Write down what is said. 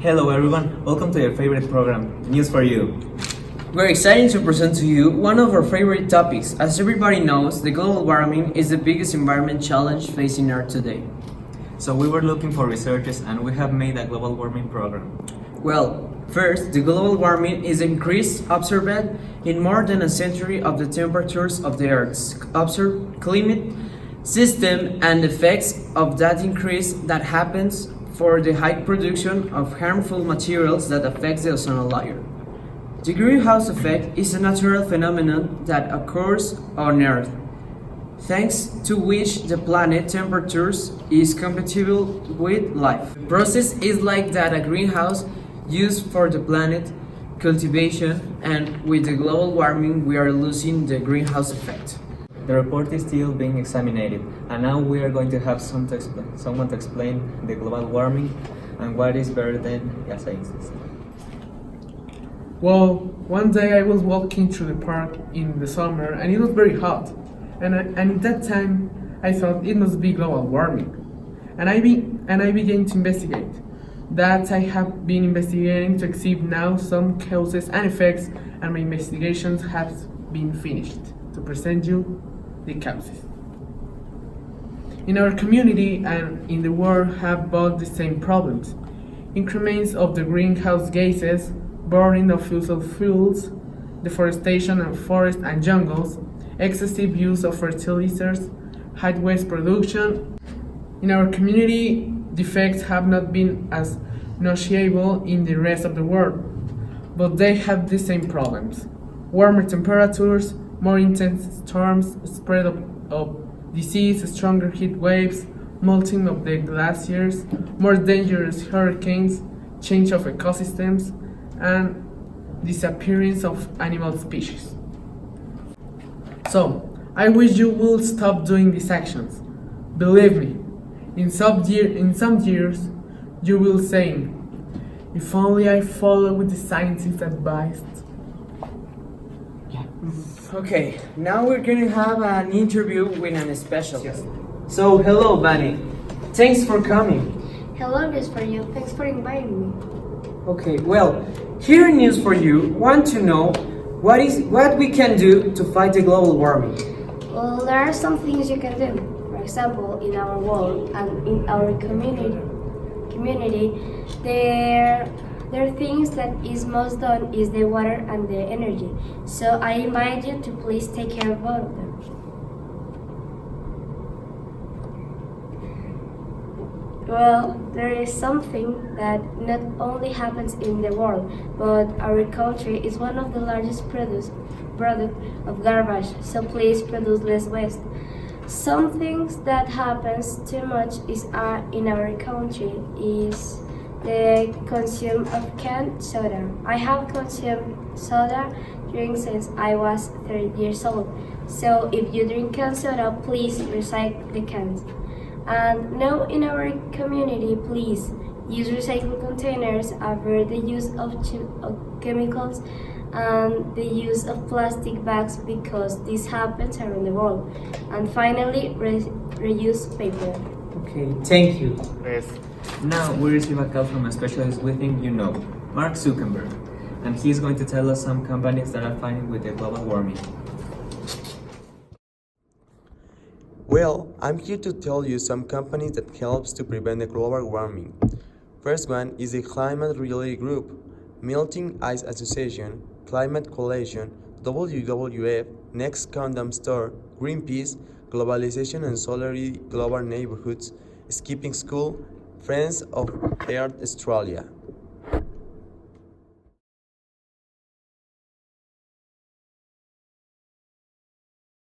Hello everyone, welcome to your favorite program, News for You. We're excited to present to you one of our favorite topics. As everybody knows, the global warming is the biggest environment challenge facing Earth today. So we were looking for researchers and we have made a global warming program. Well, first, the global warming is increased observed in more than a century of the temperatures of the Earth's observed climate system and effects of that increase that happens for the high production of harmful materials that affects the ozone layer. The greenhouse effect is a natural phenomenon that occurs on Earth, thanks to which the planet temperatures is compatible with life. The process is like that a greenhouse used for the planet cultivation, and with the global warming we are losing the greenhouse effect. The report is still being examined, and now we are going to have someone to explain the global warming and what is better than sciences. Well, one day I was walking through the park in the summer and it was very hot. And at that time I thought it must be global warming. And I began to investigate. That I have been investigating to exhibit now some causes and effects, and my investigations have been finished to present you the causes. In our community and in the world have both the same problems. Increments of the greenhouse gases, burning of fossil fuels, deforestation of forests and jungles, excessive use of fertilizers, high waste production. In our community, the effects have not been as noticeable in the rest of the world, but they have the same problems. Warmer temperatures, more intense storms, spread of disease, stronger heat waves, melting of the glaciers, more dangerous hurricanes, change of ecosystems, and disappearance of animal species. So, I wish you would stop doing these actions. Believe me, in some years, you will say, if only I followed the scientists' advice. Okay, now we're gonna have an interview with an specialist. Yes. So, hello, Bunny. Thanks for coming. Hello, News for You. Thanks for inviting me. Okay, well, here in News for You want to know what we can do to fight the global warming. Well, there are some things you can do. For example, in our world and in our community, there are things that is most done is the water and the energy. So I invite you to please take care of both of them. Well, there is something that not only happens in the world, but our country is one of the largest product of garbage, so please produce less waste. Some things that happens too much is in our country is the consume of canned soda. I have consumed soda drink since I was 30 years old. So if you drink canned soda, please recycle the cans. And now in our community, please use recycled containers, avoid the use of chemicals and the use of plastic bags because this happens around the world. And finally, reuse paper. Okay, thank you. Yes. Now we receive a call from a specialist we think you know, Mark Zuckerberg, and he is going to tell us some companies that are fighting with the global warming. Well, I'm here to tell you some companies that helps to prevent the global warming. First one is the Climate Reality Group, Melting Ice Association, Climate Coalition, WWF, Next Condom Store, Greenpeace, Globalization and Solidarity Global Neighborhoods, Skipping School, Friends of Earth Australia.